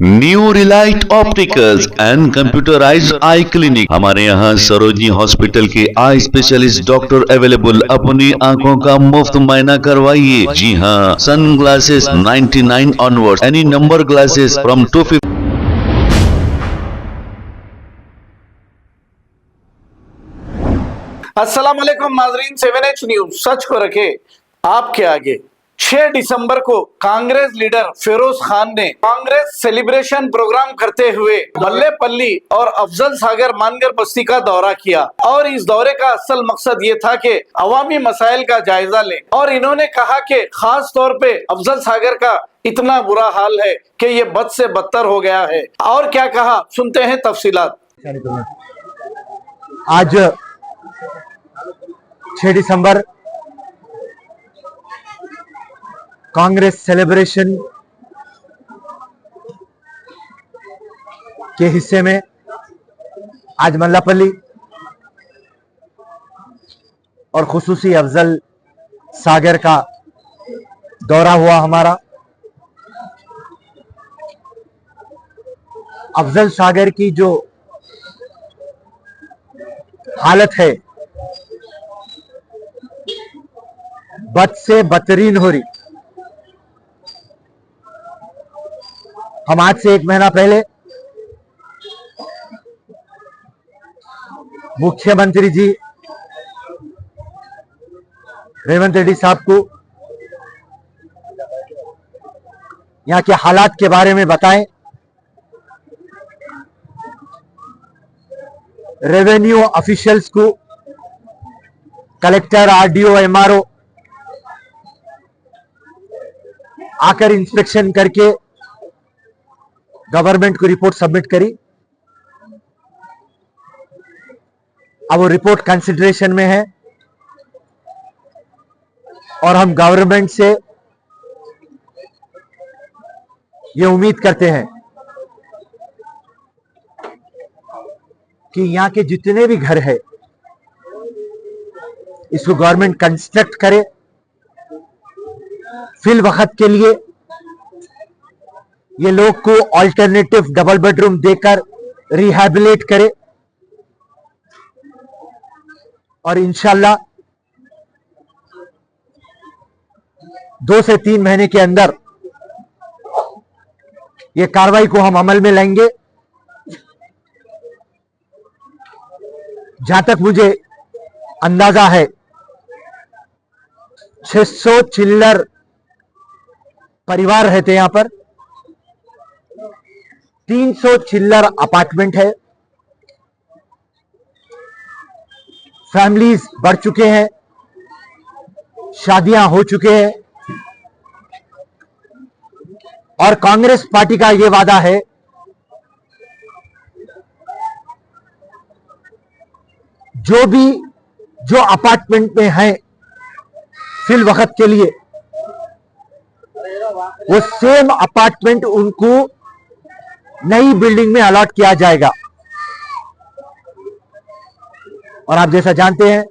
New relight opticals and computerised eye clinic. हमारे यहाँ Sarojini hospital के आई स्पेशलिस्ट डॉक्टर अवेलेबल। अपनी आंखों का मुफ्त मायना करवाइए। जी हाँ, sun glasses 99 onward, any number glasses from 250। अस्सलाम वालेकुम नाजरीन, 7H न्यूज सच को रखे आपके आगे। 6 दिसंबर को कांग्रेस लीडर फिरोज खान ने कांग्रेस सेलिब्रेशन प्रोग्राम करते हुए बल्लेपल्ली और अफजल सागर मानगर बस्ती का दौरा किया और इस दौरे का असल मकसद ये था कि अवामी मसाइल का जायजा लें। और इन्होंने कहा कि खास तौर पे अफजल सागर का इतना बुरा हाल है कि ये बद से बदतर हो गया है। और क्या कहा, सुनते हैं तफसीलात। आज 6 दिसंबर कांग्रेस सेलिब्रेशन के हिस्से में आज मल्लापल्ली और खुसूसी अफजल सागर का दौरा हुआ हमारा। अफजल सागर की जो हालत है बद से बदतरीन हो रही। हम आज से 1 महीना पहले मुख्यमंत्री जी रेवंत रेड्डी साहब को यहां के हालात के बारे में बताएं। रेवेन्यू ऑफिशियल्स को, कलेक्टर, आरडीओ, एमआरओ आकर इंस्पेक्शन करके गवर्नमेंट को रिपोर्ट सबमिट करी। अब वो रिपोर्ट कंसिडरेशन में है और हम गवर्नमेंट से ये उम्मीद करते हैं कि यहां के जितने भी घर है इसको गवर्नमेंट कंस्ट्रक्ट करे, फिल वक्त के लिए ये लोग को ऑल्टरनेटिव डबल बेडरूम देकर रिहैबिलिट करे और इंशाल्लाह 2 से 3 महीने के अंदर ये कार्रवाई को हम अमल में लाएंगे। जहां तक मुझे अंदाजा है 600 चिल्लर परिवार रहते यहां पर, 300 चिल्लर अपार्टमेंट है, फैमिलीज बढ़ चुके हैं, शादियां हो चुके हैं और कांग्रेस पार्टी का यह वादा है जो अपार्टमेंट में है फिल वक्त के लिए वो सेम अपार्टमेंट उनको नई बिल्डिंग में अलॉट किया जाएगा। और आप जैसा जानते हैं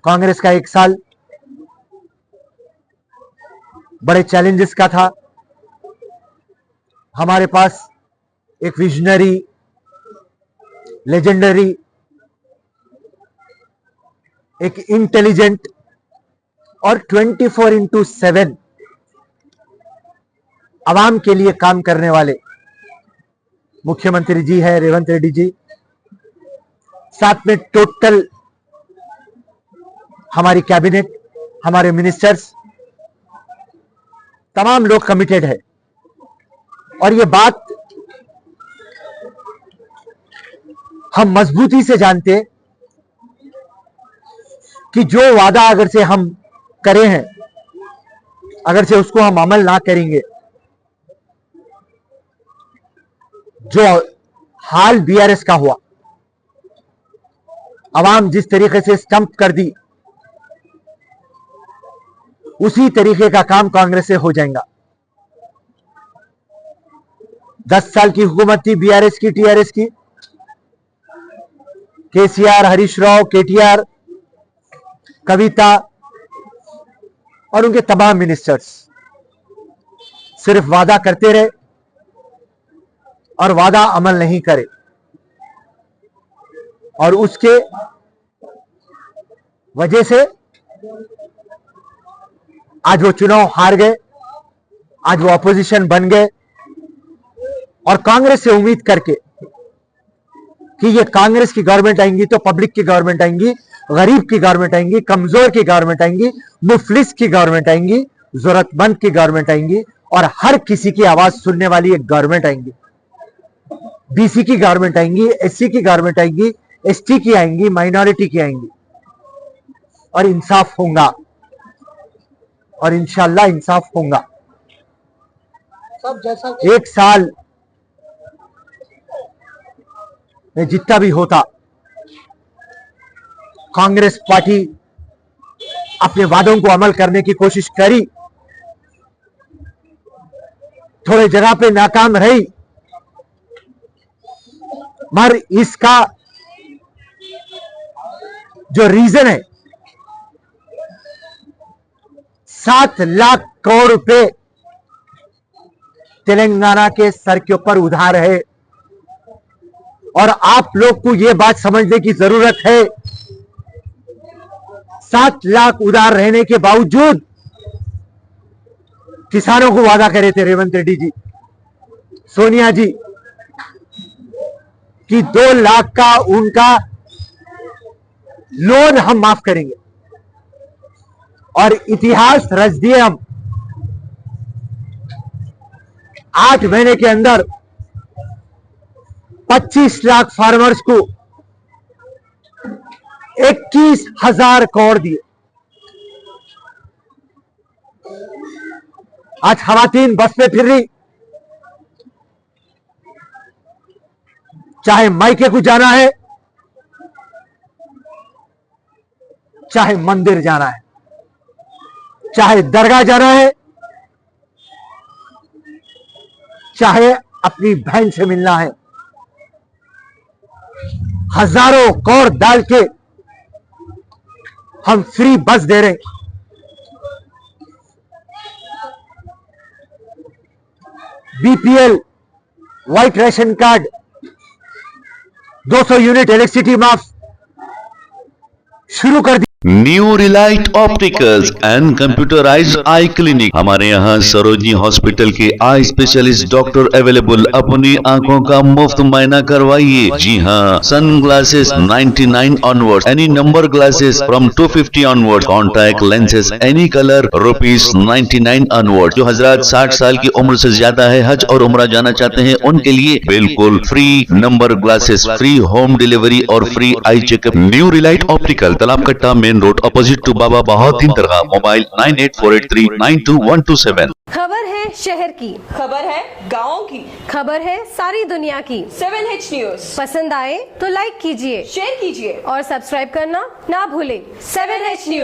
कांग्रेस का 1 साल बड़े चैलेंजेस का था। हमारे पास एक विजनरी, लेजेंडरी, एक इंटेलिजेंट और 24/7 आवाम के लिए काम करने वाले मुख्यमंत्री जी है रेवंत रेड्डी जी। साथ में टोटल हमारी कैबिनेट, हमारे मिनिस्टर्स, तमाम लोग कमिटेड है। और ये बात हम मजबूती से जानते हैं कि जो वादा अगर से हम करे हैं, अगर से उसको हम अमल ना करेंगे, जो हाल बीआरएस का हुआ, अवाम जिस तरीके से स्टंप कर दी, उसी तरीके का काम कांग्रेस से हो जाएगा। 10 साल की हुकूमत थी बीआरएस की, टीआरएस की, केसीआर, हरीश राव, केटीआर, कविता और उनके तमाम मिनिस्टर्स। सिर्फ वादा करते रहे और वादा अमल नहीं करे, और उसके वजह से आज वो चुनाव हार गए, आज वो अपोजिशन बन गए। और कांग्रेस से उम्मीद करके कि ये कांग्रेस की गवर्नमेंट आएंगी तो पब्लिक की गवर्नमेंट आएंगी, गरीब की गवर्नमेंट आएंगी, कमजोर की गवर्नमेंट आएंगी, मुफलिस की गवर्नमेंट आएंगी, जरूरतमंद की गवर्नमेंट आएंगी, और हर किसी की आवाज सुनने वाली एक गवर्नमेंट आएंगी। बीसी की गवर्नमेंट आएंगी, एससी की गवर्नमेंट आएंगी, एसटी की आएंगी, माइनॉरिटी की आएंगी, और इंसाफ होगा, और इंशाल्लाह इंसाफ होगा। सब जैसा एक साल में जितना भी होता, कांग्रेस पार्टी अपने वादों को अमल करने की कोशिश करी, थोड़े जगह पे नाकाम रही, मगर इसका जो रीजन है 7 लाख करोड़ रुपए तेलंगाना के सर के ऊपर उधार है। और आप लोग को यह बात समझने की जरूरत है, 7 लाख उधार रहने के बावजूद किसानों को वादा करे थे रेवंत रेड्डी जी, सोनिया जी, कि 2 लाख का उनका लोन हम माफ करेंगे, और इतिहास रच दिए हम। 8 महीने के अंदर 25 लाख फार्मर्स को 21,000 करोड़ दिए। आज खवातीन बस पे फिर रही, चाहे मायके को जाना है, चाहे मंदिर जाना है, चाहे दरगाह जाना है, चाहे अपनी बहन से मिलना है, हजारों करोड़ डाल के हम फ्री बस दे रहे हैं। BPL, white ration card, 200 unit electricity माफ शुरू कर दी। New relight opticals and computerised eye clinic. हमारे यहाँ सरोजनी हॉस्पिटल के आई स्पेशलिस्ट डॉक्टर अवेलेबल। अपनी आंखों का मुफ्त मायना करवाइए। जी हाँ, sun glasses 99 onward, any number glasses from 250 onward, contact lenses any colour ₹99 onward. जो हजरात 60 साल की उम्र से ज्यादा है, हज और उम्रा जाना चाहते हैं, उनके लिए बिल्कुल free number glasses, free home delivery और free eye checkup. New relight optical, Talab Katta, main road, opposite to Baba Bahauddin Dargah. Mobile 9848392127। खबर है शहर की, खबर है गाँव की, खबर है सारी दुनिया की। 7H न्यूज पसंद आए तो लाइक कीजिए, शेयर कीजिए और सब्सक्राइब करना ना भूलें। 7H news.